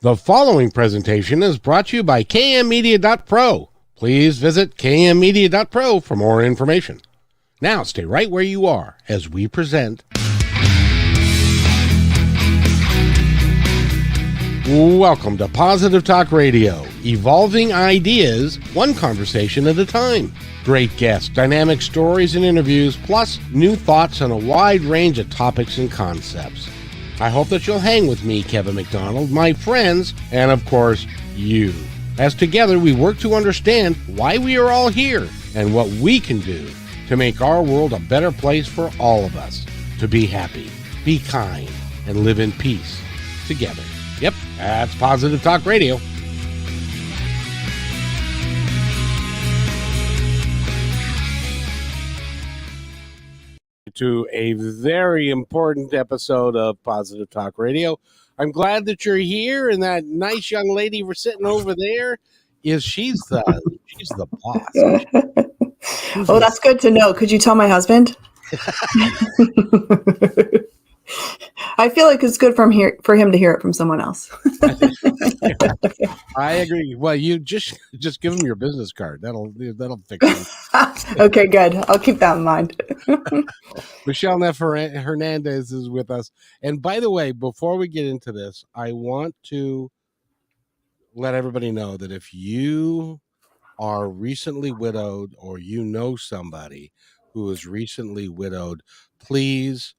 The following presentation is brought to you by kmmedia.pro. Please visit kmmedia.pro for more information. Now stay right where you are as we present. Welcome to Positive Talk Radio, evolving ideas, one conversation at a time. Great guests, dynamic stories and interviews, plus new thoughts on a wide range of topics and concepts. I hope that you'll hang with me, Kevin McDonald, my friends, and of course, you. As together we work to understand why we are all here and what we can do to make our world a better place for all of us. To be happy, be kind, and live in peace together. Yep, that's Positive Talk Radio. To a very important episode of Positive Talk Radio. I'm glad that you're here, and that nice young lady we're sitting over there she's the boss. Oh, that's good to know. Could you tell my husband? I feel like it's good for him to hear it from someone else. I agree. Well, you just give him your business card. That'll fix it. Okay, good. I'll keep that in mind. Michele Neff Hernandez is with us. And by the way, before we get into this, I want to let everybody know that if you are recently widowed or you know somebody who is recently widowed, please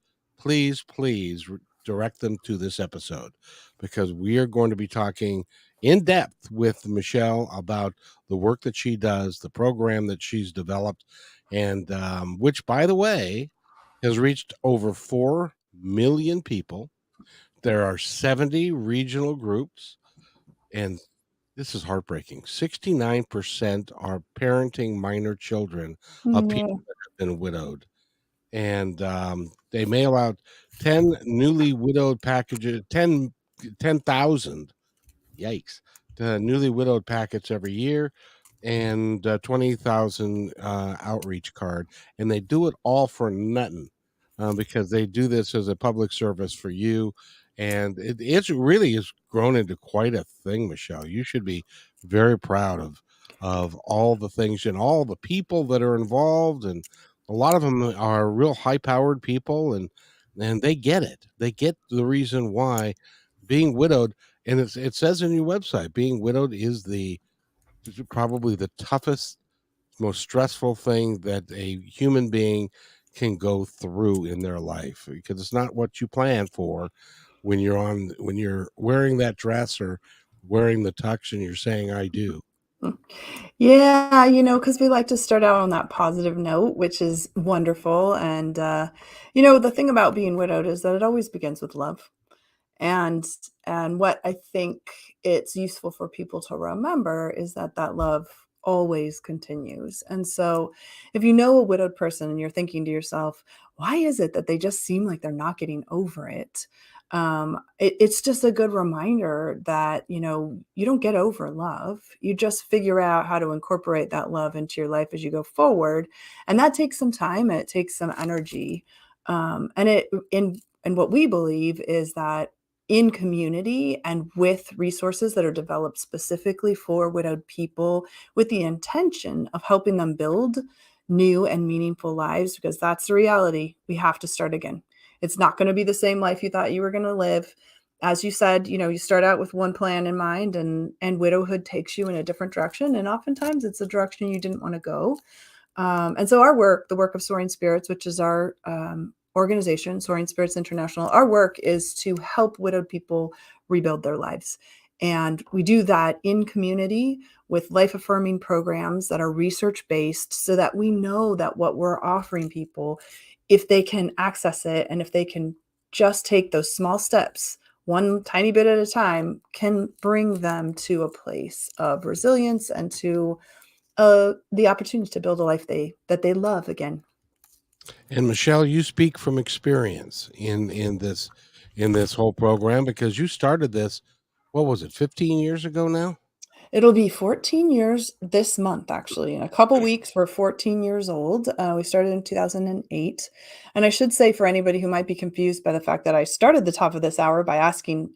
direct them to this episode, because we are going to be talking in depth with Michele about the work that she does, the program that she's developed, and which, by the way, has reached over 4 million people. There are 70 regional groups, and this is heartbreaking. 69% are parenting minor children of people that have been widowed. And they mail out 10 newly widowed packages, 10,000, yikes, newly widowed packets every year, and 20,000 outreach card. And they do it all for nothing, because they do this as a public service for you. And it really has grown into quite a thing, Michele. You should be very proud of all the things and all the people that are involved, and a lot of them are real high-powered people, and they get it. They get the reason why being widowed, and it says in your website, being widowed is probably the toughest, most stressful thing that a human being can go through in their life, because it's not what you plan for when you're wearing that dress or wearing the tux and you're saying, I do. Yeah, because we like to start out on that positive note, which is wonderful. And, the thing about being widowed is that it always begins with love. And what I think it's useful for people to remember is that love always continues. And so if you know a widowed person and you're thinking to yourself, why is it that they just seem like they're not getting over it? It's just a good reminder that, you don't get over love. You just figure out how to incorporate that love into your life as you go forward. And that takes some time and it takes some energy. And what we believe is that in community and with resources that are developed specifically for widowed people with the intention of helping them build new and meaningful lives, because that's the reality. We have to start again. It's not going to be the same life you thought you were going to live. As you said, you start out with one plan in mind, and widowhood takes you in a different direction. And oftentimes it's a direction you didn't want to go. And so our work, the work of Soaring Spirits, which is our organization, Soaring Spirits International, our work is to help widowed people rebuild their lives. And we do that in community with life-affirming programs that are research-based, so that we know that what we're offering people, if they can access it and if they can just take those small steps, one tiny bit at a time, can bring them to a place of resilience and to the opportunity to build a life that they love again. And Michele, you speak from experience in this whole program, because you started this, what was it, 15 years ago now? It'll be 14 years this month, actually. In a couple weeks, we're 14 years old. We started in 2008. And I should say, for anybody who might be confused by the fact that I started the top of this hour by asking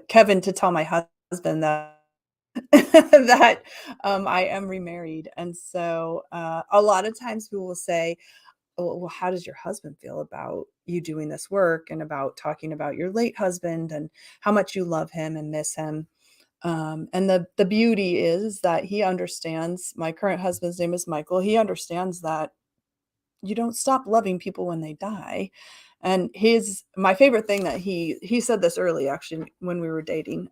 Kevin to tell my husband husband that that I am remarried. And so a lot of times people will say, "Oh, well, how does your husband feel about you doing this work and about talking about your late husband and how much you love him and miss him?" And the beauty is that he understands. My current husband's name is Michael. He understands that you don't stop loving people when they die. And his my favorite thing that he said this early actually when we were dating.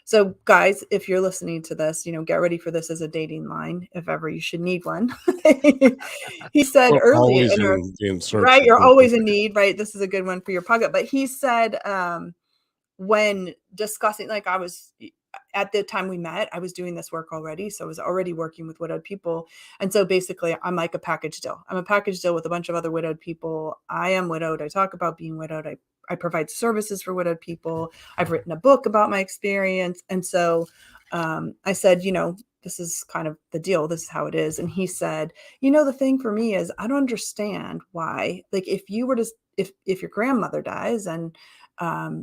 So guys, if you're listening to this, get ready for this as a dating line if ever you should need one. He said We're early always in our in search right, of you're people. always in need, right? This is a good one for your pocket. But he said when discussing like I was at the time we met, I was doing this work already. So I was already working with widowed people. And so basically I'm like a package deal. I'm a package deal with a bunch of other widowed people. I am widowed. I talk about being widowed. I provide services for widowed people. I've written a book about my experience. And so I said, this is kind of the deal. This is how it is. And he said, the thing for me is I don't understand why, like if you were to, if your grandmother dies and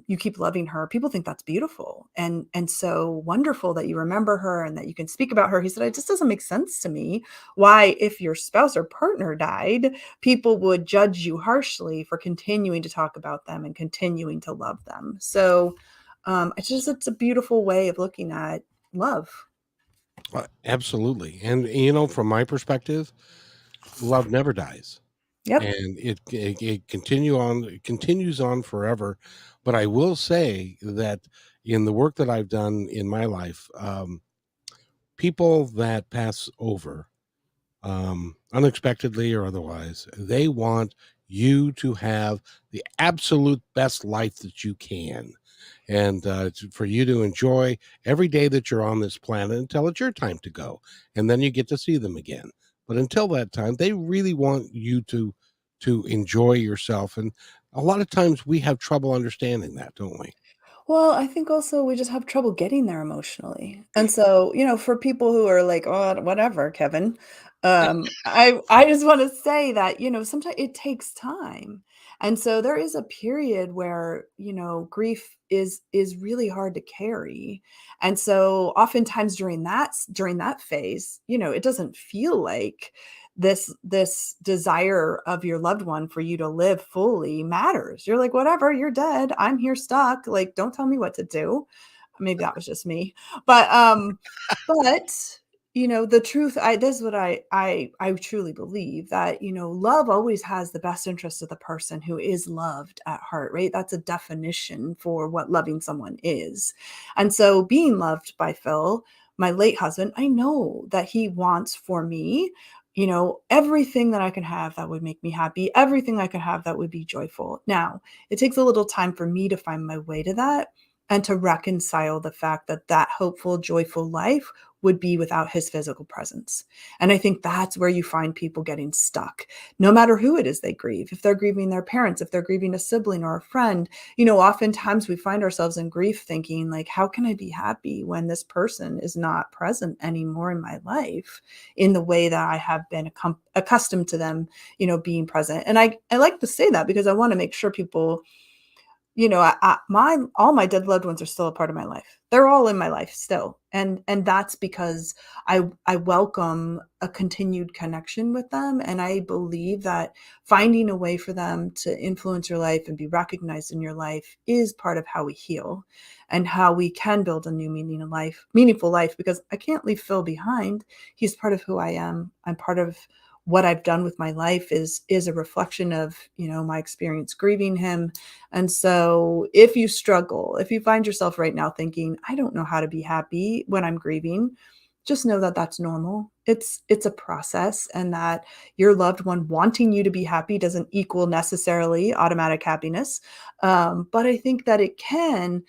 you keep loving her, people think that's beautiful and so wonderful that you remember her and that you can speak about her. He said it just doesn't make sense to me why if your spouse or partner died, people would judge you harshly for continuing to talk about them and continuing to love them. So it's a beautiful way of looking at love. Absolutely. And from my perspective, love never dies. Yep. And it continues on forever. But I will say that in the work that I've done in my life, people that pass over, unexpectedly or otherwise, they want you to have the absolute best life that you can, and for you to enjoy every day that you're on this planet until it's your time to go, and then you get to see them again. But until that time, they really want you to enjoy yourself, and a lot of times we have trouble understanding that, don't we? Well, I think also we just have trouble getting there emotionally. And so, for people who are like, "Oh, whatever, Kevin," I just wanna say that, sometimes it takes time. And so there is a period where, grief is really hard to carry. And so oftentimes during that phase, it doesn't feel like this desire of your loved one for you to live fully matters. You're like, "Whatever, you're dead. I'm here stuck. Like, don't tell me what to do." Maybe that was just me. But the truth, this is what I truly believe that, love always has the best interest of the person who is loved at heart, right? That's a definition for what loving someone is. And so being loved by Phil, my late husband, I know that he wants for me, everything that I can have that would make me happy, everything I could have that would be joyful. Now, it takes a little time for me to find my way to that and to reconcile the fact that that hopeful, joyful life would be without his physical presence. And I think that's where you find people getting stuck, no matter who it is they grieve. If they're grieving their parents, if they're grieving a sibling or a friend, oftentimes we find ourselves in grief thinking, like, how can I be happy when this person is not present anymore in my life in the way that I have been accustomed to them, being present? And I like to say that because I want to make sure people all my dead loved ones are still a part of my life. They're all in my life still. And that's because I welcome a continued connection with them. And I believe that finding a way for them to influence your life and be recognized in your life is part of how we heal and how we can build a new meaningful life, because I can't leave Phil behind. He's part of who I am. I'm part of what I've done with my life is a reflection of, my experience grieving him. And so if you struggle, if you find yourself right now thinking, I don't know how to be happy when I'm grieving, just know that that's normal. It's a process, and that your loved one wanting you to be happy doesn't equal necessarily automatic happiness. But I think that it can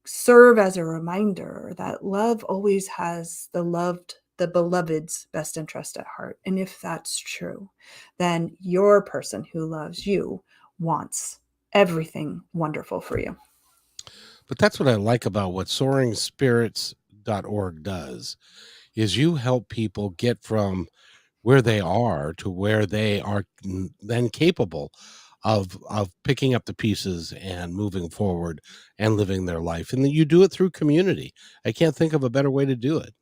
serve as a reminder that love always has the beloved's best interest at heart. And if that's true, then your person who loves you wants everything wonderful for you. But that's what I like about what soaringspirits.org does, is you help people get from where they are to where they are then capable of picking up the pieces and moving forward and living their life. And then you do it through community. I can't think of a better way to do it.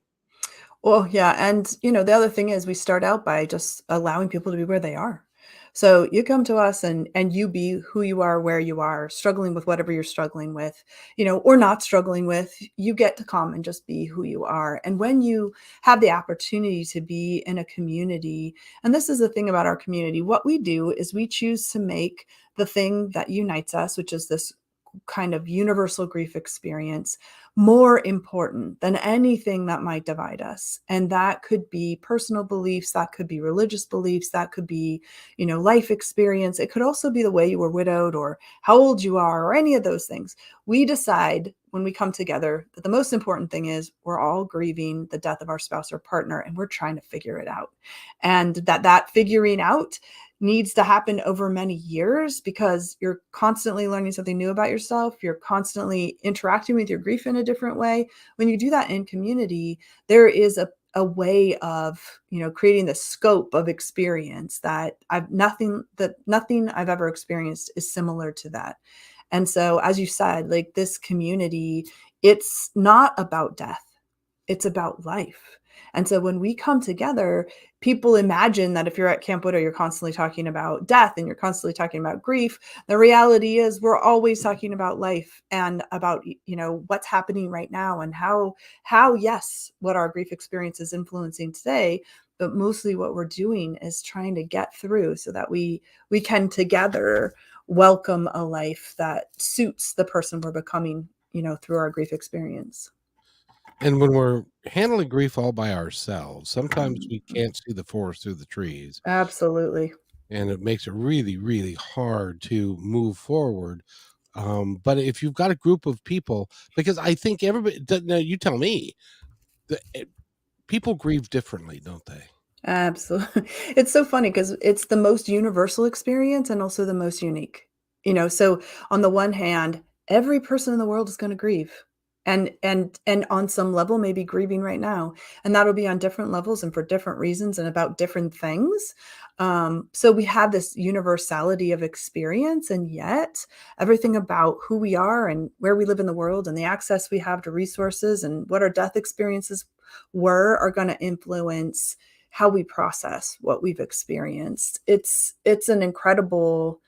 Well, yeah, and, the other thing is we start out by just allowing people to be where they are. So you come to us and you be who you are, where you are, struggling with whatever you're struggling with, or not struggling with, you get to come and just be who you are. And when you have the opportunity to be in a community, and this is the thing about our community, what we do is we choose to make the thing that unites us, which is this kind of universal grief experience, more important than anything that might divide us. And that could be personal beliefs, that could be religious beliefs, that could be, life experience. It could also be the way you were widowed or how old you are or any of those things. We decide when we come together that the most important thing is we're all grieving the death of our spouse or partner and we're trying to figure it out. And that figuring out needs to happen over many years because you're constantly learning something new about yourself. You're constantly interacting with your grief in a different way. When you do that in community, there is a way of, creating the scope of experience that nothing I've ever experienced is similar to that. And so, as you said, like this community, it's not about death. It's about life. And so when we come together, people imagine that if you're at Camp Widow, you're constantly talking about death and you're constantly talking about grief. The reality is we're always talking about life and about, what's happening right now and how, yes, what our grief experience is influencing today. But mostly what we're doing is trying to get through so that we can together welcome a life that suits the person we're becoming, through our grief experience. And when we're handling grief all by ourselves, sometimes we can't see the forest through the trees, Absolutely. and it makes it really, really hard to move forward. But if you've got a group of people, because I think everybody, now you tell me, people grieve differently, don't they? Absolutely. It's so funny because it's the most universal experience and also the most unique. So on the one hand, every person in the world is going to grieve. And on some level maybe grieving right now. And that'll be on different levels and for different reasons and about different things. So we have this universality of experience, and yet everything about who we are and where we live in the world and the access we have to resources and what our death experiences were are going to influence how we process what we've experienced. It's an incredible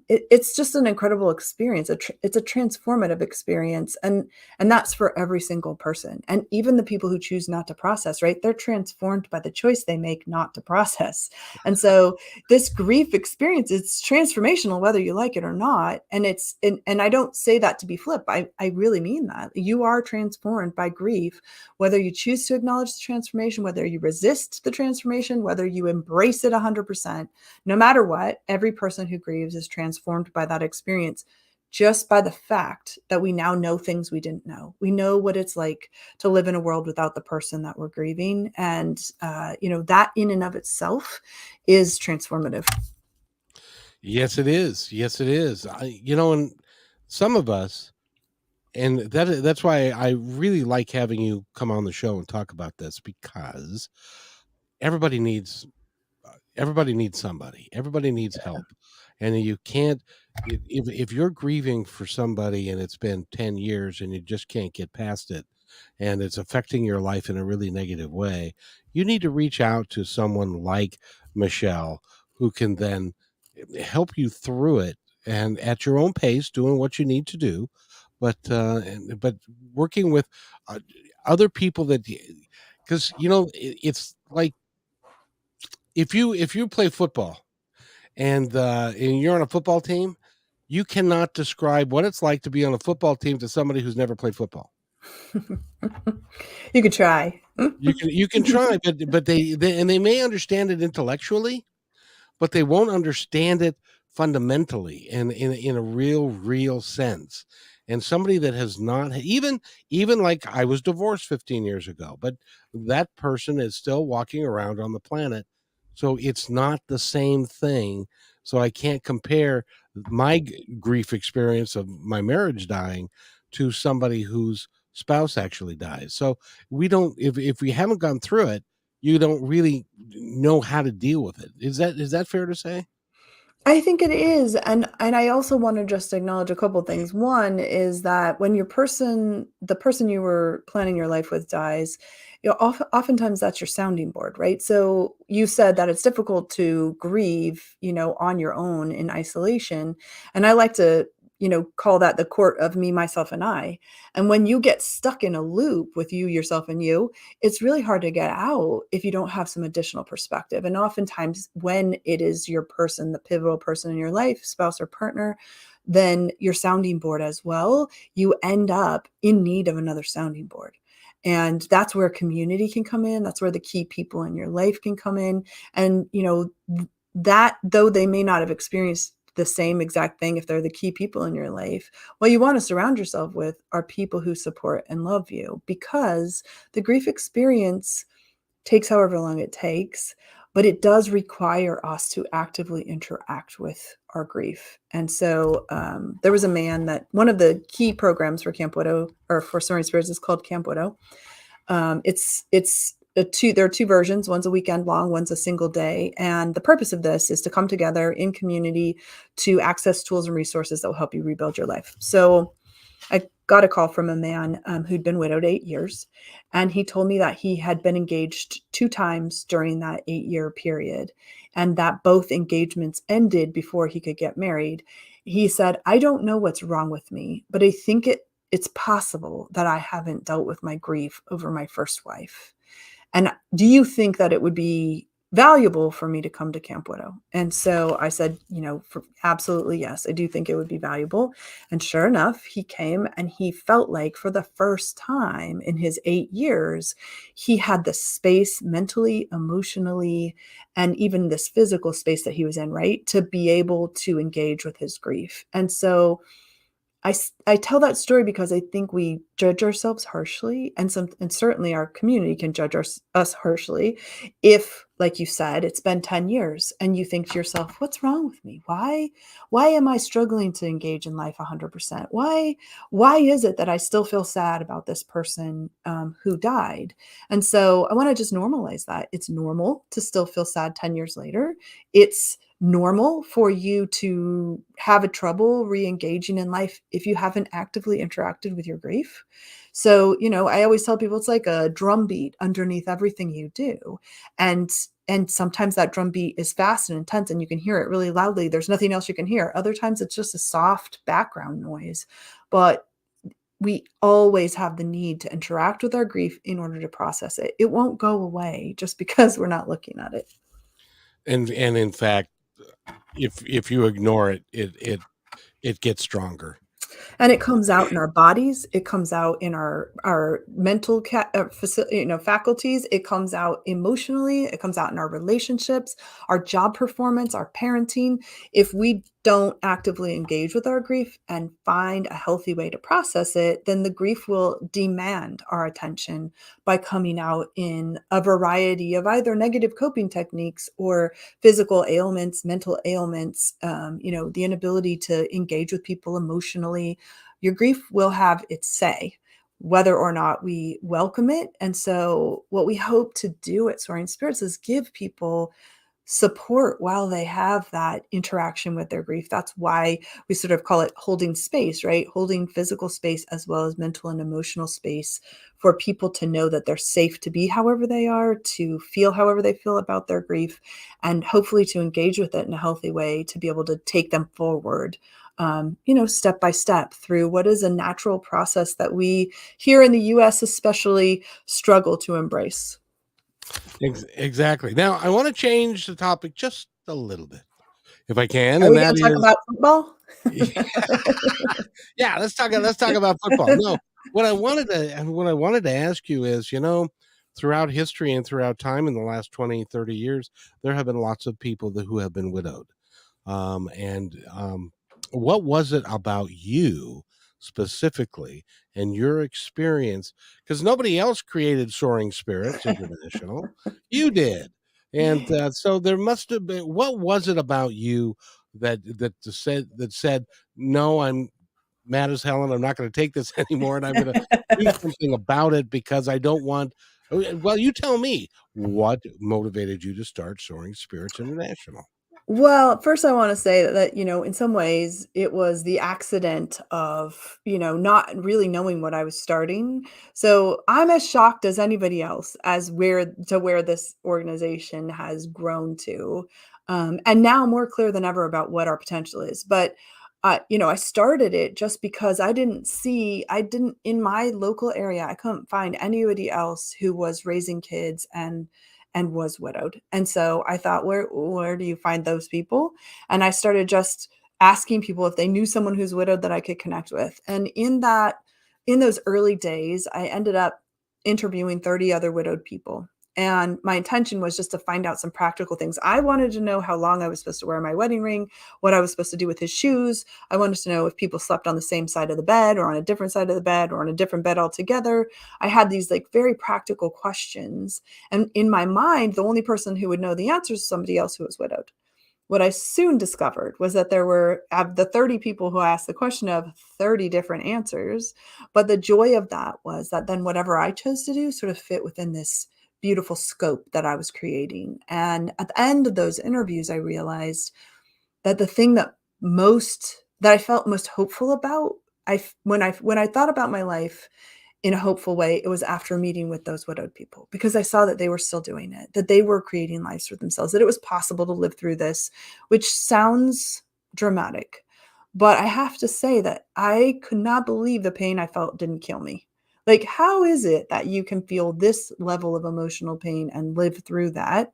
it's just an incredible experience. It's a transformative experience, and that's for every single person. And even the people who choose not to process, right? They're transformed by the choice they make not to process. And so this grief experience, it's transformational whether you like it or not. And and I don't say that to be flip. I really mean that. You are transformed by grief, whether you choose to acknowledge the transformation, whether you resist the transformation, whether you embrace it 100%. No matter what, every person who grieves is transformed by that experience just by the fact that we now know things we didn't know. We know what it's like to live in a world without the person that we're grieving. And, that in and of itself is transformative. Yes, it is. Yes, it is. And some of us, and that's why I really like having you come on the show and talk about this, because everybody needs everybody needs somebody. Everybody needs help. And you can't, if you're grieving for somebody and it's been 10 years and you just can't get past it and it's affecting your life in a really negative way, you need to reach out to someone like Michele, who can then help you through it and at your own pace, doing what you need to do, but working with uh, other people that, because it's like if you play football and you're on a football team, you cannot describe what it's like to be on a football team to somebody who's never played football. You could try. You can try, but they may understand it intellectually, but they won't understand it fundamentally and in a real sense. And somebody that has not, even like I was divorced 15 years ago, but that person is still walking around on the planet. So it's not the same thing. So I can't compare my grief experience of my marriage dying to somebody whose spouse actually dies. So we don't, if we haven't gone through it, you don't really know how to deal with it. Is that fair to say? I think it is, and I also want to just acknowledge a couple things. One is that when the person you were planning your life with dies, oftentimes that's your sounding board, right? So you said that it's difficult to grieve, on your own in isolation, and I like to, call that the court of me, myself, and I. And when you get stuck in a loop with you, yourself, and you, it's really hard to get out if you don't have some additional perspective. And oftentimes, when it is your person, the pivotal person in your life, spouse or partner, then your sounding board as well, you end up in need of another sounding board. And that's where community can come in. That's where the key people in your life can come in. And, that though they may not have experienced the same exact thing if they're the key people in your life, what you want to surround yourself with are people who support and love you, because the grief experience takes however long it takes, but it does require us to actively interact with our grief. And so there was a man that one of the key programs for Camp Widow or for Soaring Spirits is called Camp Widow. There are two versions. One's a weekend long, one's a single day. And the purpose of this is to come together in community to access tools and resources that will help you rebuild your life. So I got a call from a man who'd been widowed 8 years, and he told me that he had been engaged 2 times during that 8-year period, and that both engagements ended before he could get married. He said, "I don't know what's wrong with me, but I think it's possible that I haven't dealt with my grief over my first wife. And do you think that it would be valuable for me to come to Camp Widow?" And so I said, absolutely yes, I do think it would be valuable. And sure enough, he came and he felt like for the first time in his 8 years, he had the space mentally, emotionally, and even this physical space that he was in, right, to be able to engage with his grief. And so I tell that story because I think we judge ourselves harshly, and certainly our community can judge us harshly if, like you said, it's been 10 years and you think to yourself, "What's wrong with me? Why am I struggling to engage in life 100%? Why is it that I still feel sad about this person who died?" And so I want to just normalize that. It's normal to still feel sad 10 years later. It's normal for you to have a trouble re-engaging in life if you haven't actively interacted with your grief. So, I always tell people it's like a drum beat underneath everything you do. And and sometimes that drum beat is fast and intense and you can hear it really loudly. There's nothing else you can hear. Other times it's just a soft background noise. But we always have the need to interact with our grief in order to process it. It won't go away just because we're not looking at it. And in fact, if you ignore it, it gets stronger. And it comes out in our bodies, it comes out in our mental faculties, it comes out emotionally, it comes out in our relationships, our job performance, our parenting. If we don't actively engage with our grief and find a healthy way to process it, then the grief will demand our attention by coming out in a variety of either negative coping techniques or physical ailments, mental ailments, the inability to engage with people emotionally. Your grief will have its say, whether or not we welcome it. And so, what we hope to do at Soaring Spirits is give people support while they have that interaction with their grief. That's why we sort of call it holding space, right? Holding physical space as well as mental and emotional space for people to know that they're safe to be however they are, to feel however they feel about their grief, and hopefully to engage with it in a healthy way to be able to take them forward. Step by step through what is a natural process that we here in the US especially struggle to embrace. Exactly. Now, I want to change the topic just a little bit, if I can, Are and we going that to talk is, about football? yeah, let's talk about football. No, what I wanted to ask you is, throughout history and throughout time in the last 20, 30 years, there have been lots of people who have been widowed. And what was it about you specifically and your experience? Because nobody else created Soaring Spirits International, you did, and so there must have been. What was it about you that said no? I'm mad as hell, and I'm not going to take this anymore, and I'm going to do something about it because I don't want. Well, you tell me what motivated you to start Soaring Spirits International. Well, first I wanna say that, in some ways, it was the accident of, not really knowing what I was starting. So, I'm as shocked as anybody else as where this organization has grown to, and now more clear than ever about what our potential is. But, I started it just because I didn't in my local area, I couldn't find anybody else who was raising kids and was widowed. And so I thought, where do you find those people? And I started just asking people if they knew someone who's widowed that I could connect with. And in those early days, I ended up interviewing 30 other widowed people. And my intention was just to find out some practical things. I wanted to know how long I was supposed to wear my wedding ring, what I was supposed to do with his shoes. I wanted to know if people slept on the same side of the bed or on a different side of the bed or on a different bed altogether. I had these like very practical questions, and in my mind, the only person who would know the answers is somebody else who was widowed. What I soon discovered was that there were, of the 30 people who I asked the question of, 30 different answers. But the joy of that was that then whatever I chose to do sort of fit within this beautiful scope that I was creating. And at the end of those interviews, I realized that the thing that I felt most hopeful about, when I thought about my life in a hopeful way, it was after meeting with those widowed people, because I saw that they were still doing it, that they were creating lives for themselves, that it was possible to live through this, which sounds dramatic. But I have to say that I could not believe the pain I felt didn't kill me. Like, how is it that you can feel this level of emotional pain and live through that?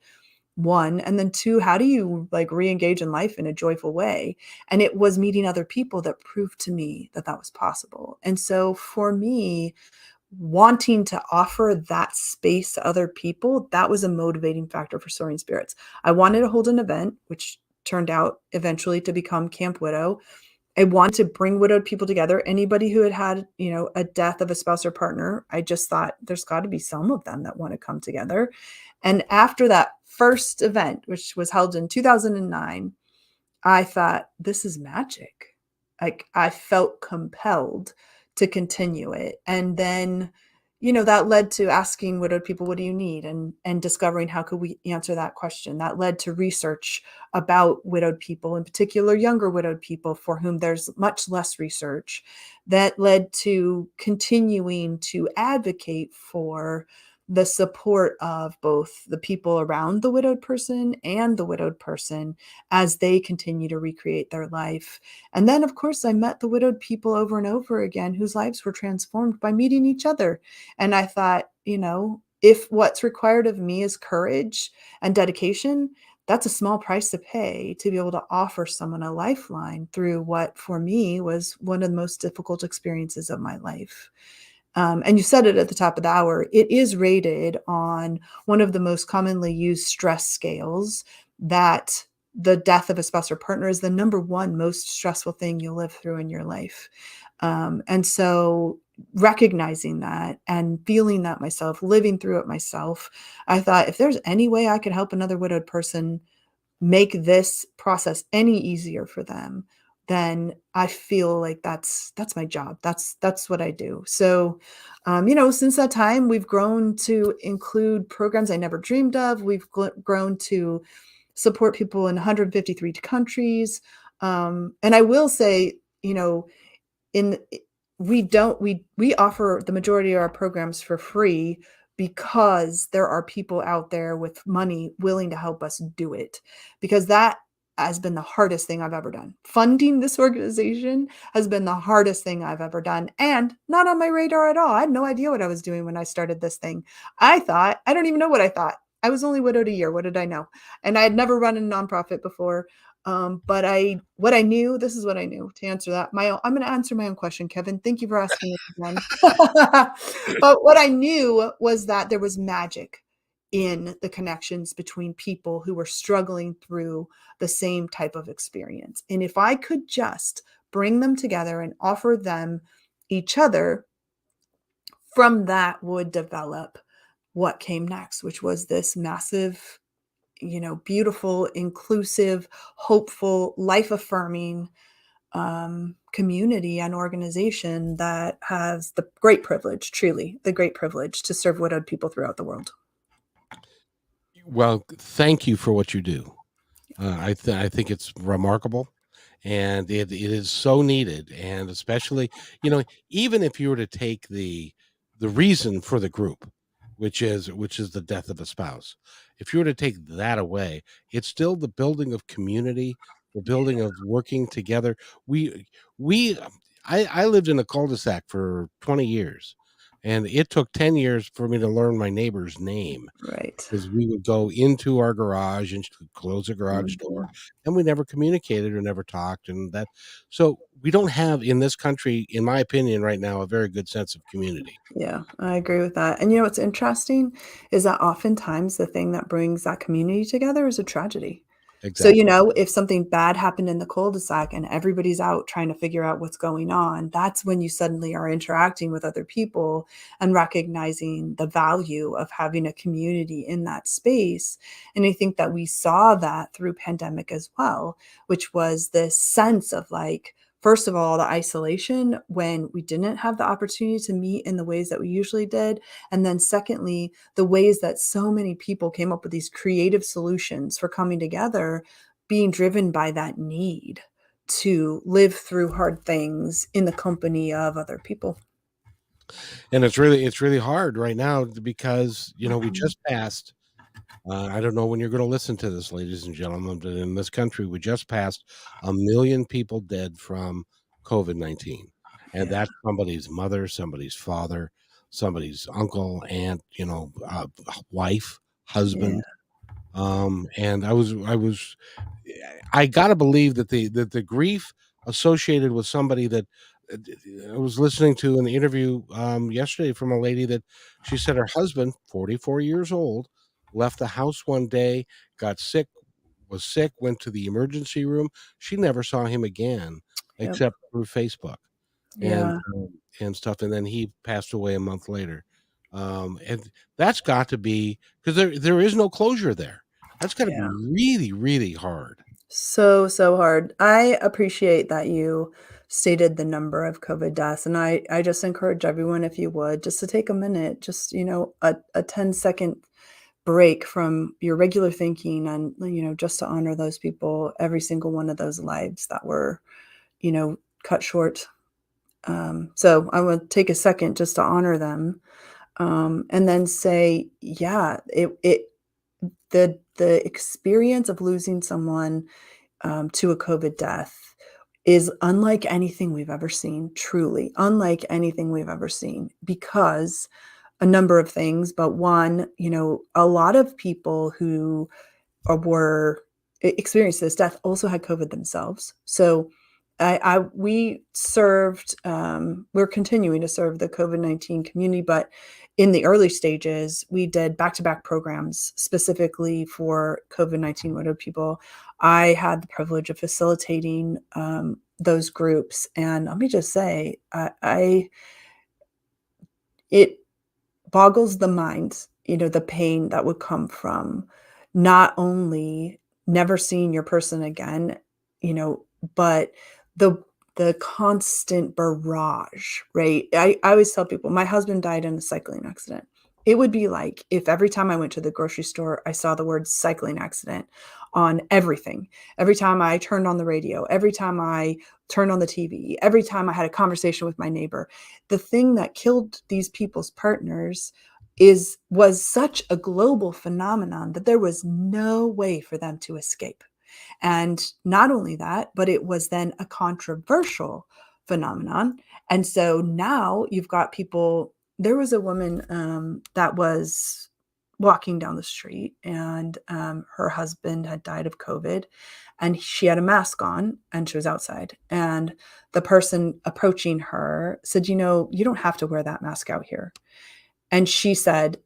One, and then two, how do you like re-engage in life in a joyful way? And it was meeting other people that proved to me that that was possible. And so for me, wanting to offer that space to other people, that was a motivating factor for Soaring Spirits. I wanted to hold an event, which turned out eventually to become Camp Widow. I wanted to bring widowed people together. Anybody who had had, a death of a spouse or partner, I just thought there's got to be some of them that want to come together. And after that first event, which was held in 2009, I thought, this is magic. Like, I felt compelled to continue it. And then, that led to asking widowed people, what do you need? And discovering how could we answer that question. That led to research about widowed people, in particular younger widowed people for whom there's much less research. That led to continuing to advocate for the support of both the people around the widowed person and the widowed person as they continue to recreate their life. And then, of course, I met the widowed people over and over again whose lives were transformed by meeting each other. And I thought, if what's required of me is courage and dedication, that's a small price to pay to be able to offer someone a lifeline through what for me was one of the most difficult experiences of my life. And you said it at the top of the hour, it is rated on one of the most commonly used stress scales, that the death of a spouse or partner is the number one most stressful thing you'll live through in your life. And so recognizing that and feeling that myself, living through it myself, I thought, if there's any way I could help another widowed person make this process any easier for them, then I feel like that's my job. That's what I do. So, since that time, we've grown to include programs I never dreamed of. We've grown to support people in 153 countries. And I will say, in we offer the majority of our programs for free because there are people out there with money willing to help us do it, because that has been the hardest thing I've ever done. Funding this organization has been the hardest thing I've ever done, and not on my radar at all. I had no idea what I was doing when I started this thing. I don't even know what I thought. I was only widowed a year. What did I know? And I had never run a nonprofit before. But what I knew, this is what I knew to answer that. I'm going to answer my own question, Kevin. Thank you for asking it again. But what I knew was that there was magic in the connections between people who were struggling through the same type of experience. And if I could just bring them together and offer them each other, from that would develop what came next, which was this massive, beautiful, inclusive, hopeful, life affirming community and organization that has the great privilege, truly the great privilege, to serve widowed people throughout the world. Well, thank you for what you do. I think it's remarkable, and it is so needed, and especially, even if you were to take the reason for the group, which is the death of a spouse, if you were to take that away, it's still the building of community, the building of working together. We we I lived in a cul-de-sac for 20 years, and it took 10 years for me to learn my neighbor's name, Right. because we would go into our garage and close the garage door, Mhm. and we never communicated or never talked, and that, so we don't have in this country, in my opinion, right now, a very good sense of community. Yeah, I agree with that. And you know what's interesting is that oftentimes the thing that brings that community together is a tragedy. So, Exactly. if something bad happened in the cul-de-sac and everybody's out trying to figure out what's going on, that's when you suddenly are interacting with other people and recognizing the value of having a community in that space. And I think that we saw that through pandemic as well, which was this sense of like, first of all, the isolation when we didn't have the opportunity to meet in the ways that we usually did. And then secondly, the ways that so many people came up with these creative solutions for coming together, being driven by that need to live through hard things in the company of other people. And it's really hard right now, because we Mhm. just passed, I don't know when you're going to listen to this, ladies and gentlemen, but in this country we just passed 1 million people dead from COVID-19, and Yeah, that's somebody's mother, somebody's father, somebody's uncle, aunt, wife, yeah, husband. And I gotta believe that the grief associated with somebody that, I was listening to an interview yesterday from a lady that she said her husband, 44 years old, left the house one day, got sick, was sick, went to the emergency room. She never saw him again yep, except through Facebook and yeah, and stuff. And then he passed away a month later. And that's got to be, because there is no closure there. That's got to be yeah. really, really hard. So, so hard. I appreciate that you stated the number of COVID deaths, and I just encourage everyone, if you would, just to take a minute, just, a 10-second break from your regular thinking and, just to honor those people, every single one of those lives that were, cut short. So I would take a second just to honor them, and then say, yeah, the experience of losing someone to a COVID death is unlike anything we've ever seen, truly unlike anything we've ever seen, because a number of things. But one, a lot of people who were experienced this death also had COVID themselves. So we served, we're continuing to serve the COVID-19 community, but in the early stages, we did back-to-back programs specifically for COVID-19 widowed people. I had the privilege of facilitating those groups, and let me just say, it boggles the mind, the pain that would come from not only never seeing your person again, you know, but the the constant barrage, right? I always tell people my husband died in a cycling accident. It would be like if every time I went to the grocery store, I saw the word cycling accident on everything. Every time I turned on the radio, every time I turned on the TV, every time I had a conversation with my neighbor, the thing that killed these people's partners was such a global phenomenon that there was no way for them to escape. And not only that, but it was then a controversial phenomenon. And so now you've got people. There was a woman that was walking down the street, and her husband had died of COVID, and she had a mask on, and she was outside. And the person approaching her said, you don't have to wear that mask out here. And she said,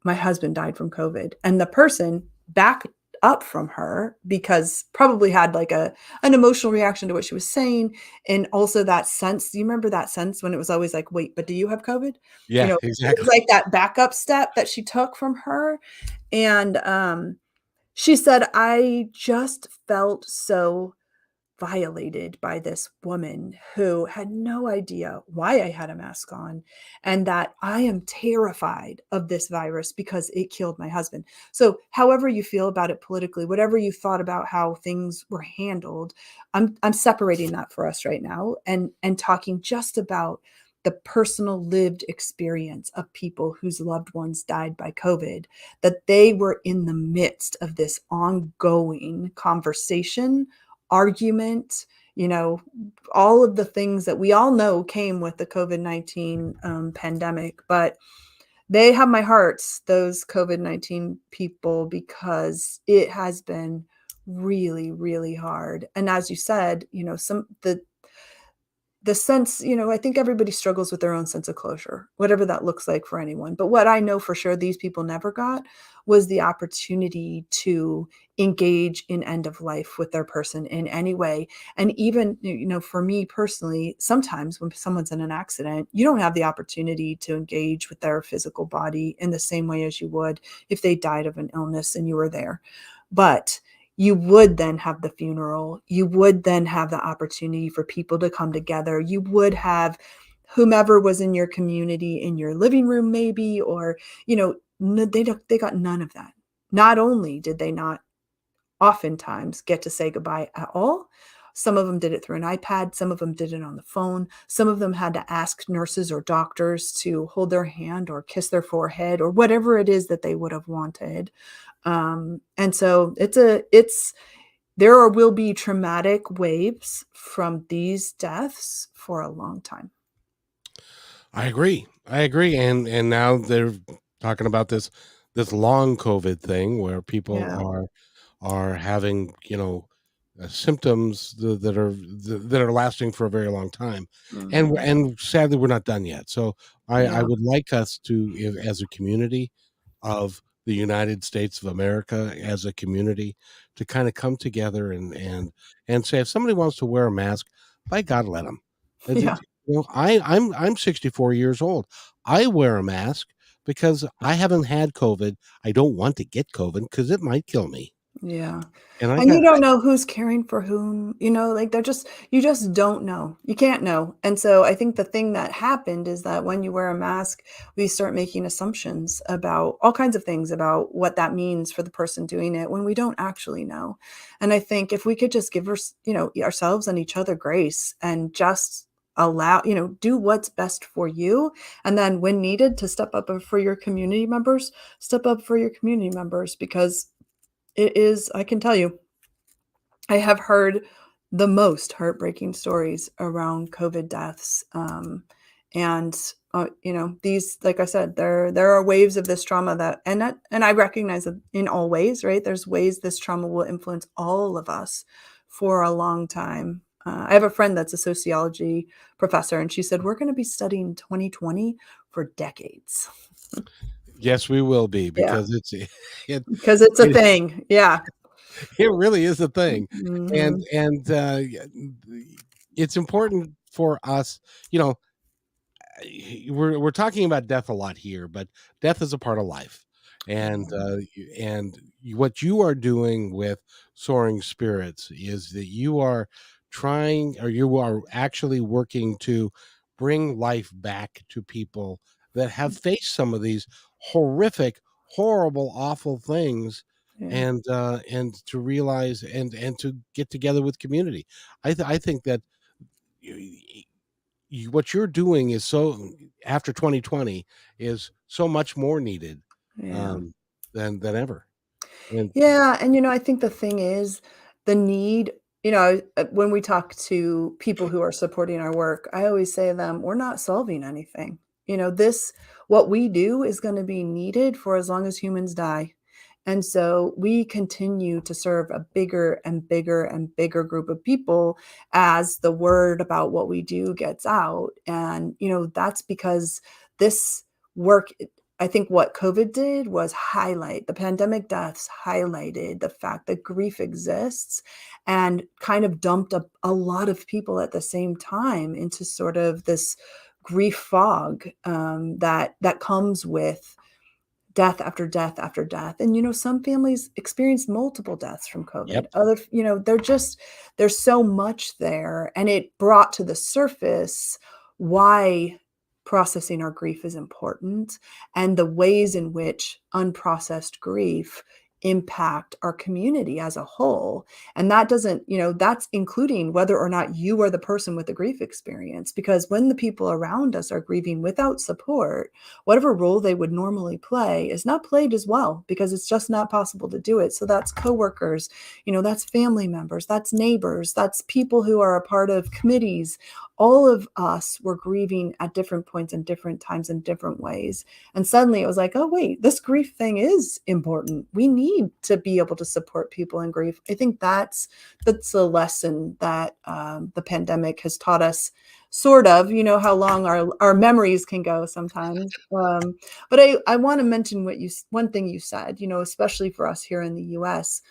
"My husband died from COVID." And the person backed up from her because probably had like an emotional reaction to what she was saying. And also that sense, do you remember that sense when it was always like, wait, but do you have COVID? Yeah, It was exactly. like that backup step that she took from her. And she said, I just felt so violated by this woman who had no idea why I had a mask on, and that I am terrified of this virus because it killed my husband. So however you feel about it politically, whatever you thought about how things were handled, I'm separating that for us right now and talking just about the personal lived experience of people whose loved ones died by COVID, that they were in the midst of this ongoing conversation, argument, all of the things that we all know came with the COVID-19 pandemic. But they have my hearts, those COVID-19 people, because it has been really, really hard. And as you said, the sense, I think everybody struggles with their own sense of closure, whatever that looks like for anyone. But what I know for sure these people never got was the opportunity to engage in end of life with their person in any way. And even, for me personally, sometimes when someone's in an accident, you don't have the opportunity to engage with their physical body in the same way as you would if they died of an illness and you were there. But you would then have the funeral. You would then have the opportunity for people to come together. You would have whomever was in your community in your living room, maybe, or, they got none of that. Not only did they not oftentimes get to say goodbye at all, some of them did it through an iPad. Some of them did it on the phone. Some of them had to ask nurses or doctors to hold their hand or kiss their forehead or whatever it is that they would have wanted. And so will be traumatic waves from these deaths for a long time. I agree. And now they're talking about this long COVID thing where people Yeah. are having, symptoms that are lasting for a very long time, Mhm. and sadly we're not done yet. So I Yeah. would like us to, as a community of the United States of America, as a community, to kind of come together and say, if somebody wants to wear a mask, by God, let them. Yeah. I'm 64 years old. I wear a mask because I haven't had COVID. I don't want to get COVID because it might kill me. Yeah. And I And you got don't know who's caring for whom, like you just don't know. You can't know. And so I think the thing that happened is that when you wear a mask, we start making assumptions about all kinds of things about what that means for the person doing it when we don't actually know. And I think if we could just give ourselves and each other grace and just allow, do what's best for you. And then when needed to step up for your community members, step up for your community members because it is, I can tell you, I have heard the most heartbreaking stories around COVID deaths. And these, like I said, there are waves of this trauma and I recognize that in all ways, right? There's ways this trauma will influence all of us for a long time. I have a friend that's a sociology professor, and she said, we're going to be studying 2020 for decades. Yes, we will be, Yeah, because it because it's a it thing. Yeah. it really is a thing. And Mhm. it's important for us, you know, we're talking about death a lot here, but death is a part of life. And Yeah. what you are doing with Soaring Spirits is that you are trying, or you are actually working to bring life back to people that have faced some of these horrific, horrible, awful things, Yeah. and to realize and to get together with community. I think that what you're doing is so, after 2020, is so much more needed, Yeah. um, than ever. And Yeah, and I think the thing is the need, when we talk to people who are supporting our work, I always say to them, we're not solving anything. This what we do is going to be needed for as long as humans die. And so we continue to serve a bigger and bigger and bigger group of people as the word about what we do gets out. And, that's because this work, I think what COVID did was highlight the pandemic deaths, highlighted the fact that grief exists and kind of dumped a lot of people at the same time into sort of this grief fog that comes with death after death after death. And, some families experienced multiple deaths from COVID. Yep. Other, there's so much there. And it brought to the surface why processing our grief is important and the ways in which unprocessed grief impact our community as a whole. And that doesn't, that's including whether or not you are the person with the grief experience. Because when the people around us are grieving without support, whatever role they would normally play is not played as well because it's just not possible to do it. So that's coworkers, that's family members, that's neighbors, that's people who are a part of committees. All of us were grieving at different points and different times in different ways. And suddenly it was like, oh, wait, this grief thing is important. We need to be able to support people in grief. I think that's a lesson that the pandemic has taught us, sort of, how long our memories can go sometimes. But I want to mention one thing you said, especially for us here in the US.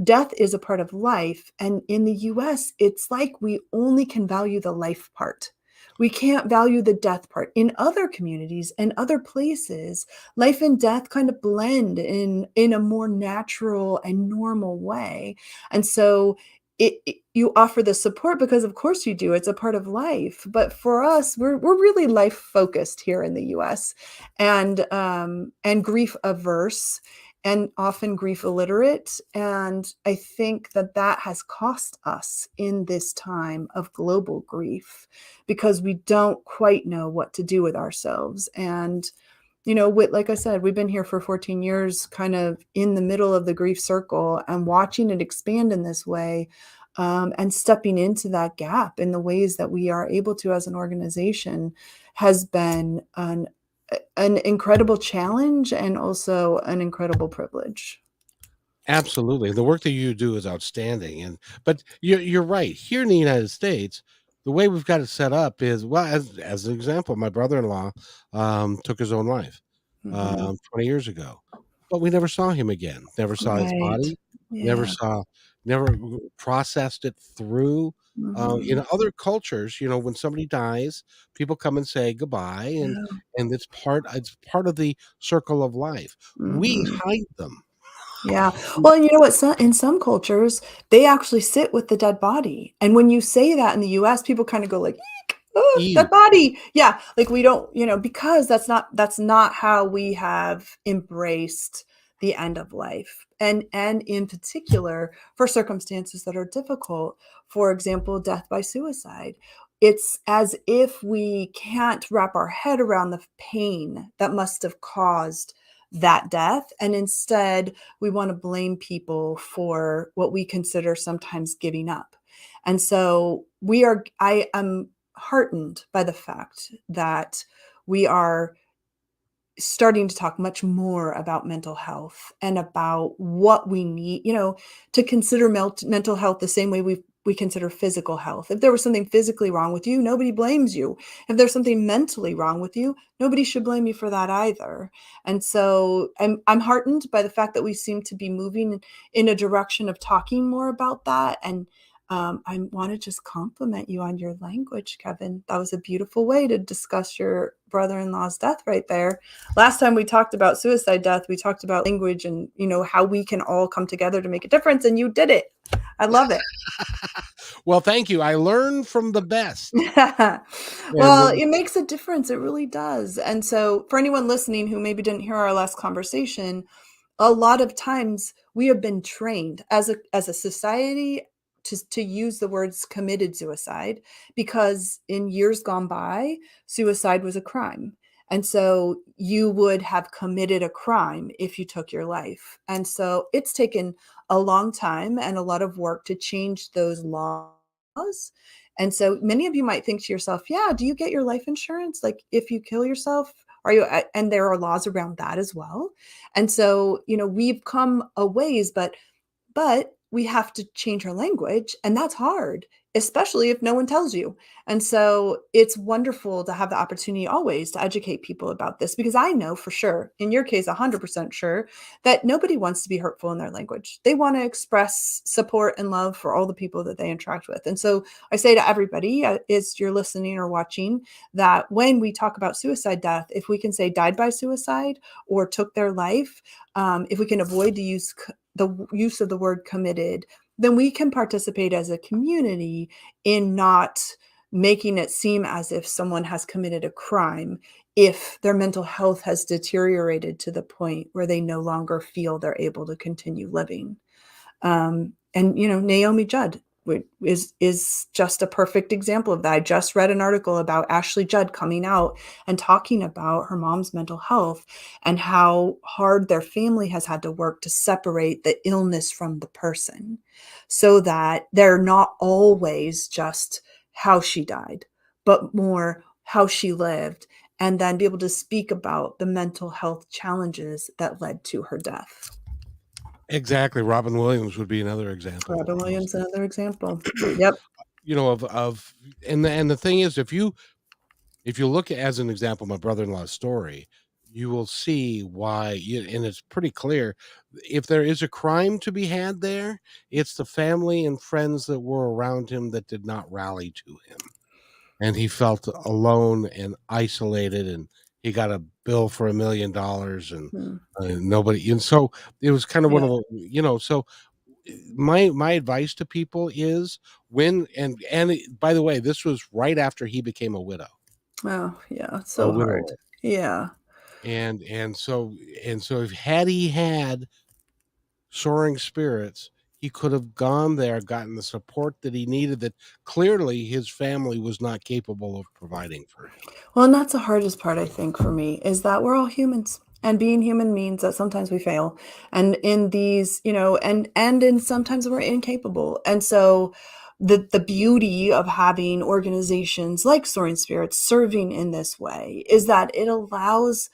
Death is a part of life. And in the US, it's like we only can value the life part. We can't value the death part. In other communities and other places, life and death kind of blend in a more natural and normal way. And so you offer the support because of course you do. It's a part of life. But for us, we're really life focused here in the US and grief averse and often grief illiterate. And I think that has cost us in this time of global grief because we don't quite know what to do with ourselves. And, like I said, we've been here for 14 years, kind of in the middle of the grief circle and watching it expand in this way. And stepping into that gap in the ways that we are able to as an organization has been an incredible challenge and also an incredible privilege. Absolutely. The work that you do is outstanding. But you're right. Here in the United States, the way we've got it set up is, well, as an example, my brother-in-law took his own life Mhm. 20 years ago, but we never saw him again. Never saw his Right. body. Never Yeah. saw, never processed it through. In Mhm. other cultures, when somebody dies, people come and say goodbye, Yeah. and it's part of the circle of life. We Mhm. hide them. Yeah. Well, and you know what? In some cultures, they actually sit with the dead body. And when you say that in the US, people kind of go like, "Eek, oh, Eve. dead body." Yeah. Like we don't, because that's not how we have embraced the end of life. And in particular, for circumstances that are difficult, for example, death by suicide. It's as if we can't wrap our head around the pain that must have caused that death. And instead, we want to blame people for what we consider sometimes giving up. And so I am heartened by the fact that we are starting to talk much more about mental health and about what we need, to consider mental health the same way we consider physical health. If there was something physically wrong with you, nobody blames you. If there's something mentally wrong with you, nobody should blame you for that either. And so I'm heartened by the fact that we seem to be moving in a direction of talking more about that. And I want to just compliment you on your language, Kevin. That was a beautiful way to discuss your brother-in-law's death right there. Last time we talked about suicide death, we talked about language and, how we can all come together to make a difference. And you did it. I love it. Well, thank you. I learned from the best. Well, And it makes a difference. It really does. And so for anyone listening who maybe didn't hear our last conversation, a lot of times we have been trained as a society to use the words committed suicide because in years gone by, suicide was a crime. And so you would have committed a crime if you took your life. And so it's taken a long time and a lot of work to change those laws. And so many of you might think to yourself, yeah, do you get your life insurance? Like if you kill yourself, are you, and there are laws around that as well. And so, we've come a ways, but we have to change our language, and that's hard. especially if no one tells you. And so it's wonderful to have the opportunity always to educate people about this, because I know for sure, in your case, 100% sure, that nobody wants to be hurtful in their language. They want to express support and love for all the people that they interact with. And so I say to everybody, as you're listening or watching, that when we talk about suicide death, if we can say died by suicide or took their life, if we can avoid the use of the word committed, then we can participate as a community in not making it seem as if someone has committed a crime if their mental health has deteriorated to the point where they no longer feel they're able to continue living. And Naomi Judd is just a perfect example of that. I just read an article about Ashley Judd coming out and talking about her mom's mental health and how hard their family has had to work to separate the illness from the person, so that they're not always just how she died, but more how she lived, and then be able to speak about the mental health challenges that led to her death. Exactly. Robin Williams would be another example. Robin Williams, another example. Yep. Of and the thing is, if you look at, as an example, my brother-in-law's story, you will see why, and it's pretty clear. If there is a crime to be had there, it's the family and friends that were around him that did not rally to him. And he felt alone and isolated, and he got a bill for $1 million, and Hmm. nobody. And so it was kind of one Yeah. of the. So my advice to people is, by the way, this was right after he became a widow. Oh, yeah. It's A so hard. widower. Yeah. And so if he had Soaring Spirits, he could have gone there, gotten the support that he needed, that clearly his family was not capable of providing for him. Well, and that's the hardest part, I think, for me, is that we're all humans. And being human means that sometimes we fail. And in these, and in sometimes we're incapable. And so the beauty of having organizations like Soaring Spirits serving in this way is that it allows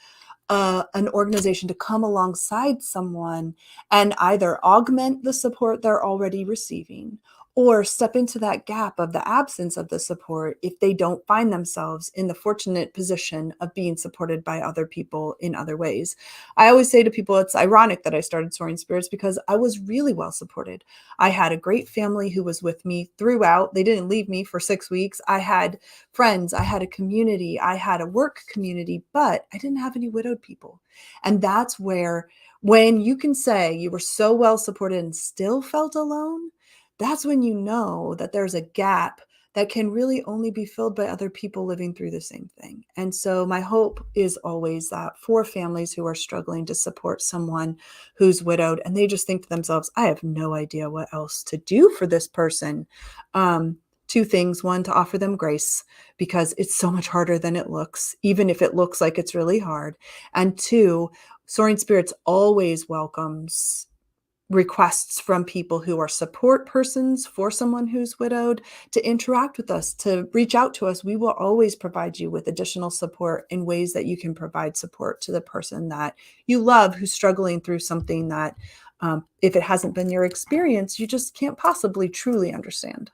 an organization to come alongside someone and either augment the support they're already receiving, or step into that gap of the absence of the support if they don't find themselves in the fortunate position of being supported by other people in other ways. I always say to people, it's ironic that I started Soaring Spirits because I was really well supported. I had a great family who was with me throughout. They didn't leave me for 6 weeks. I had friends, I had a community, I had a work community, but I didn't have any widowed people. And that's where, when you can say you were so well supported and still felt alone, that's when you know that there's a gap that can really only be filled by other people living through the same thing. And so my hope is always that for families who are struggling to support someone who's widowed and they just think to themselves, I have no idea what else to do for this person. Two things. One, to offer them grace, because it's so much harder than it looks, even if it looks like it's really hard. And two, Soaring Spirits always welcomes requests from people who are support persons for someone who's widowed to interact with us, to reach out to us. We will always provide you with additional support in ways that you can provide support to the person that you love who's struggling through something that, if it hasn't been your experience, you just can't possibly truly understand.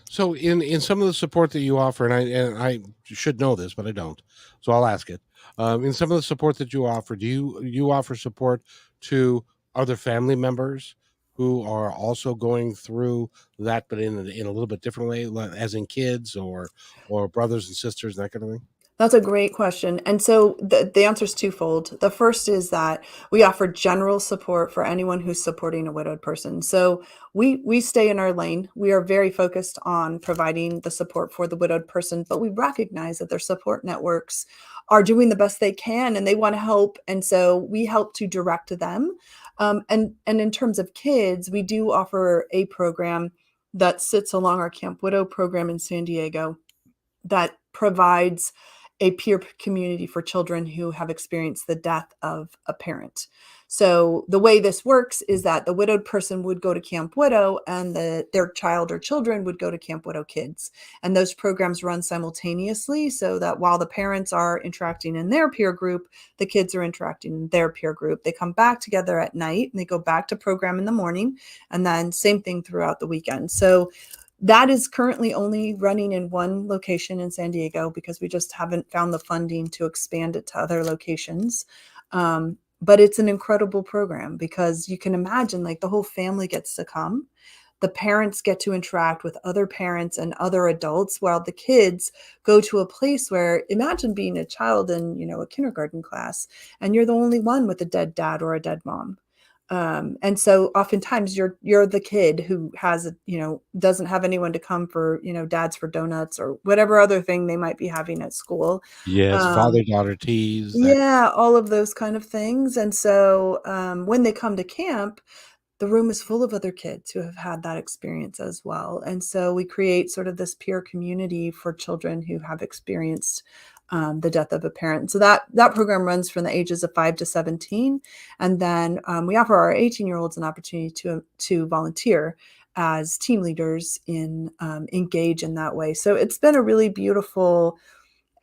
So in some of the support that you offer, and I should know this, but I don't, so I'll ask it. In some of the support that you offer, do you offer support to other family members who are also going through that, but in a little bit different way, as in kids or brothers and sisters, that kind of thing? That's a great question. And so the answer is twofold. The first is that we offer general support for anyone who's supporting a widowed person. So we stay in our lane. We are very focused on providing the support for the widowed person, but we recognize that their support networks are doing the best they can and they want to help. And so we help to direct them. And in terms of kids, we do offer a program that sits along our Camp Widow program in San Diego that provides a peer community for children who have experienced the death of a parent. So the way this works is that the widowed person would go to Camp Widow and their child or children would go to Camp Widow Kids. And those programs run simultaneously so that while the parents are interacting in their peer group, the kids are interacting in their peer group. They come back together at night and they go back to program in the morning, and then same thing throughout the weekend. So That is currently only running in one location in San Diego because we just haven't found the funding to expand it to other locations. But it's an incredible program because you can imagine, like, the whole family gets to come. The parents get to interact with other parents and other adults while the kids go to a place where, imagine being a child in, a kindergarten class, and you're the only one with a dead dad or a dead mom. And so oftentimes you're the kid who has doesn't have anyone to come for, dads for donuts or whatever other thing they might be having at school. Yes, Um, father-daughter tease, that. yeah, all of those kind of things. And so when they come to camp, the room is full of other kids who have had that experience as well. And so we create sort of this peer community for children who have experienced the death of a parent. So that program runs from the ages of 5 to 17. And then we offer our 18-year-olds an opportunity to volunteer as team leaders in engage in that way. So it's been a really beautiful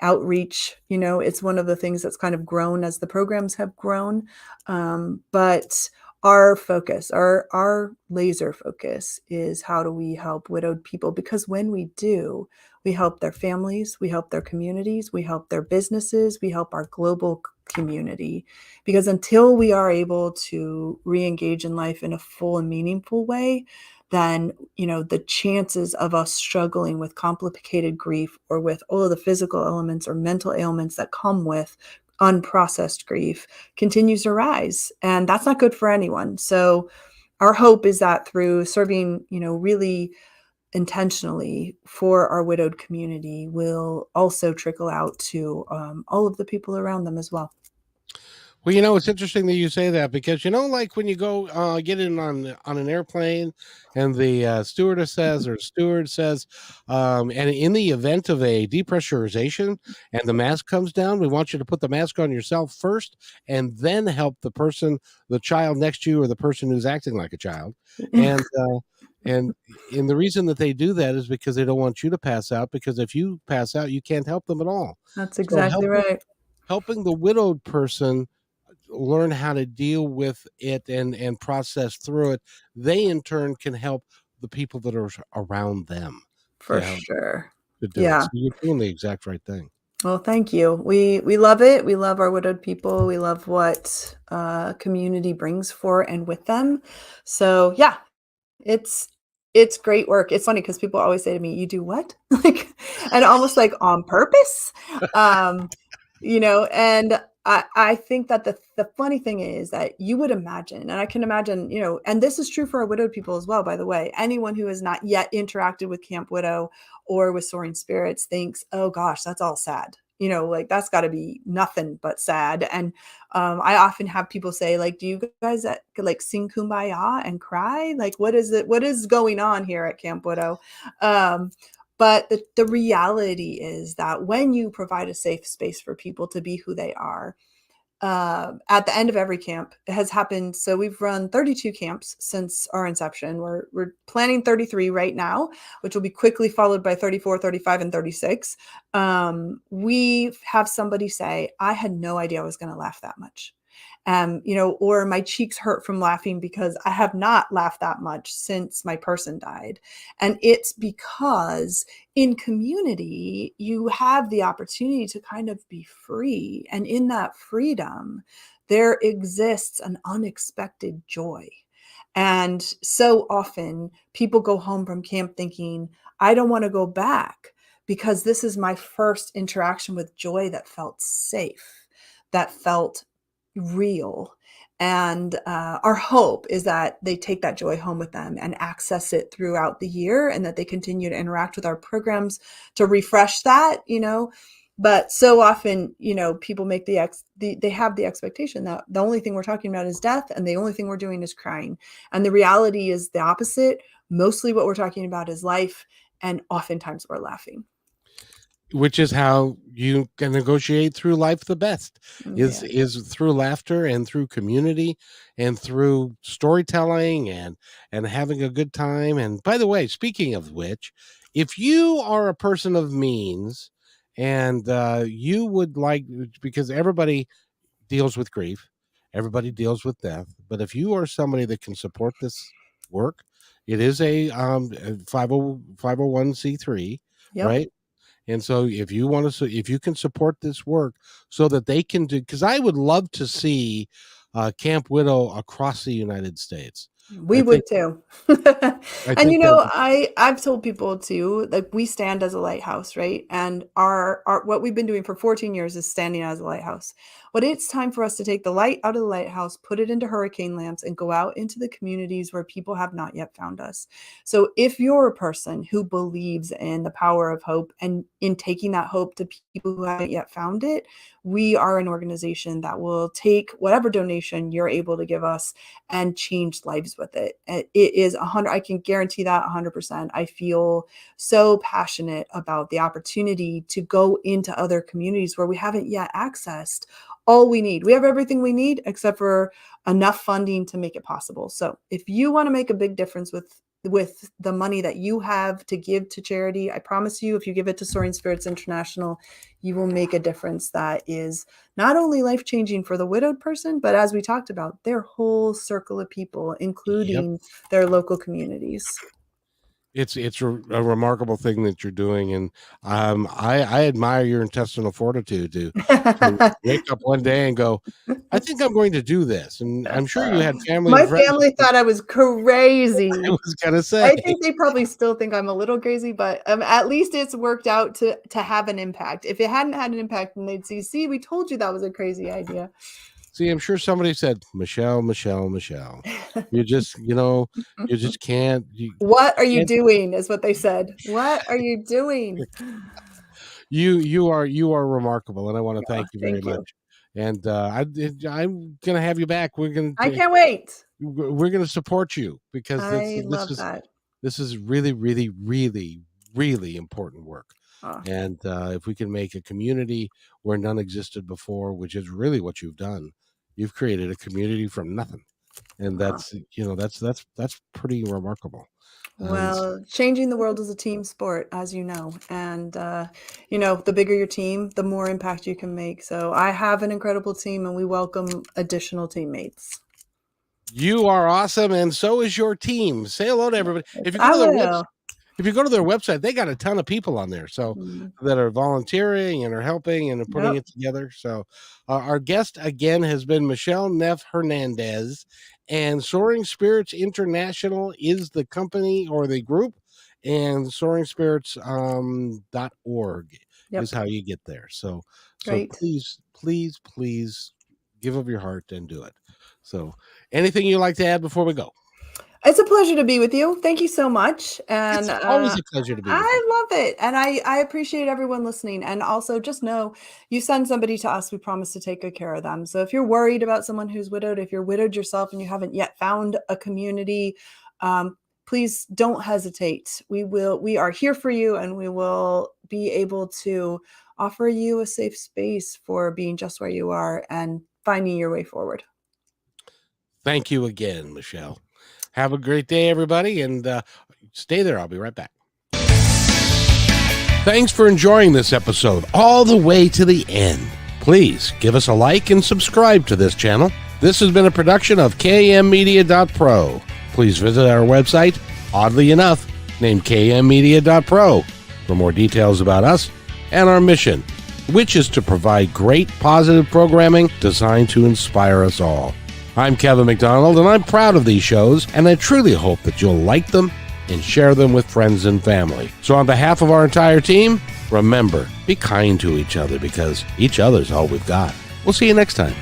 outreach. It's one of the things that's kind of grown as the programs have grown. But our focus, our laser focus is, how do we help widowed people? Because when we do, we help their families, we help their communities, we help their businesses, we help our global community. Because until we are able to re-engage in life in a full and meaningful way, then the chances of us struggling with complicated grief or with all of the physical elements or mental ailments that come with unprocessed grief continues to rise, and that's not good for anyone. So our hope is that through serving really intentionally for our widowed community will also trickle out to all of the people around them as well. Well, it's interesting that you say that because like when you go get in on an airplane, and the stewardess says or steward says, and in the event of a depressurization and the mask comes down, we want you to put the mask on yourself first, and then help the child next to you, or the person who's acting like a child, and. And the reason that they do that is because they don't want you to pass out. Because if you pass out, you can't help them at all. That's So exactly right. helping the widowed person learn how to deal with it and process through it, they in turn can help the people that are around them For to help sure. to do it. Yeah. So you're doing the exact right thing. Well, thank you. We love it. We love our widowed people. We love what community brings for and with them. So yeah, it's it's great work. It's funny because people always say to me, "You do what?" Like, and almost like on purpose. Um, and I think that the funny thing is that you would imagine, and I can imagine, and this is true for our widowed people as well, by the way. Anyone who has not yet interacted with Camp Widow or with Soaring Spirits thinks, "Oh gosh, that's all sad." Like, that's got to be nothing but sad. And I often have people say, like, "Do you guys like sing Kumbaya and cry? Like, what is it? What is going on here at Camp Widow?" Um, but the reality is that when you provide a safe space for people to be who they are, at the end of every camp, it has happened. So we've run 32 camps since our inception. We're planning 33 right now, which will be quickly followed by 34, 35, and 36. We have somebody say, "I had no idea I was going to laugh that much." Or my cheeks hurt from laughing because I have not laughed that much since my person died. And it's because in community, you have the opportunity to kind of be free. And in that freedom, there exists an unexpected joy. And so often people go home from camp thinking, "I don't want to go back because this is my first interaction with joy that felt safe, that felt real." And our hope is that they take that joy home with them and access it throughout the year, and that they continue to interact with our programs to refresh that. But so often, people make they have the expectation that the only thing we're talking about is death, and the only thing we're doing is crying. And the reality is the opposite. Mostly what we're talking about is life, and oftentimes we're laughing. Which is how you can negotiate through life the best, is Yeah. through laughter and through community and through storytelling and having a good time. And by the way, speaking of which, if you are a person of means, and you would like, because everybody deals with grief, everybody deals with death, but if you are somebody that can support this work, It is a 501c3, Yep. right? And so if you want to, if you can support this work so that they can do, because I would love to see Camp Widow across the United States. We would too. I And think that I've told people too, like we stand as a lighthouse, right? And our what we've been doing for 14 years is standing as a lighthouse. But it's time for us to take the light out of the lighthouse, put it into hurricane lamps, and go out into the communities where people have not yet found us. So if you're a person who believes in the power of hope and in taking that hope to people who haven't yet found it, we are an organization that will take whatever donation you're able to give us and change lives with it. It is 100. I can guarantee that 100%. I feel so passionate about the opportunity to go into other communities where we haven't yet accessed all we need. We have everything we need except for enough funding to make it possible. So if you want to make a big difference with the money that you have to give to charity, I promise you, if you give it to Soaring Spirits International, you will make a difference that is not only life-changing for the widowed person, but as we talked about, their whole circle of people, including their local communities. it's a remarkable thing that you're doing, and I admire your intestinal fortitude to wake up one day and go, I think I'm going to do this. And I'm sure you had family My and friends. family thought I was crazy. I was gonna say, I think they probably still think I'm a little crazy, but at least it's worked out to have an impact. If it hadn't had an impact, then they'd see, we told you that was a crazy idea. see, I'm sure somebody said, Michele, you just, you just can't. What are you doing? Is what they said. What are you doing? You are remarkable, and I want to thank you very Thank you. much. And I'm gonna have you back. I can't wait. We're gonna support you because I love that. this is really, really, really, really important work. Oh, And if we can make a community where none existed before, which is really what you've done, you've created a community from nothing, and that's that's pretty remarkable. well, changing the world is a team sport, as you know, and the bigger your team, the more impact you can make. So I have an incredible team, and we welcome additional teammates. You are awesome, and so is your team. Say hello to everybody. If you go to their website, they got a ton of people on there, so that are volunteering and are helping and are putting it together. So our guest again has been Michele Neff Hernandez, and Soaring Spirits International is the company or the group, and soaringspirits.org is how you get there. So please give of your heart and do it. So anything you'd like to add before we go? It's a pleasure to be with you. Thank you so much. And it's always a pleasure to be with you. I love it. And I appreciate everyone listening. And also just know, you send somebody to us, we promise to take good care of them. So if you're worried about someone who's widowed, if you're widowed yourself and you haven't yet found a community, please don't hesitate. We are here for you, and we will be able to offer you a safe space for being just where you are and finding your way forward. Thank you again, Michele. Have a great day, everybody, and stay there. I'll be right back. Thanks for enjoying this episode all the way to the end. Please give us a like and subscribe to this channel. This has been a production of kmmedia.pro. Please visit our website, oddly enough, named kmmedia.pro, for more details about us and our mission, which is to provide great positive programming designed to inspire us all. I'm Kevin McDonald, and I'm proud of these shows, and I truly hope that you'll like them and share them with friends and family. So on behalf of our entire team, remember, be kind to each other because each other's all we've got. We'll see you next time.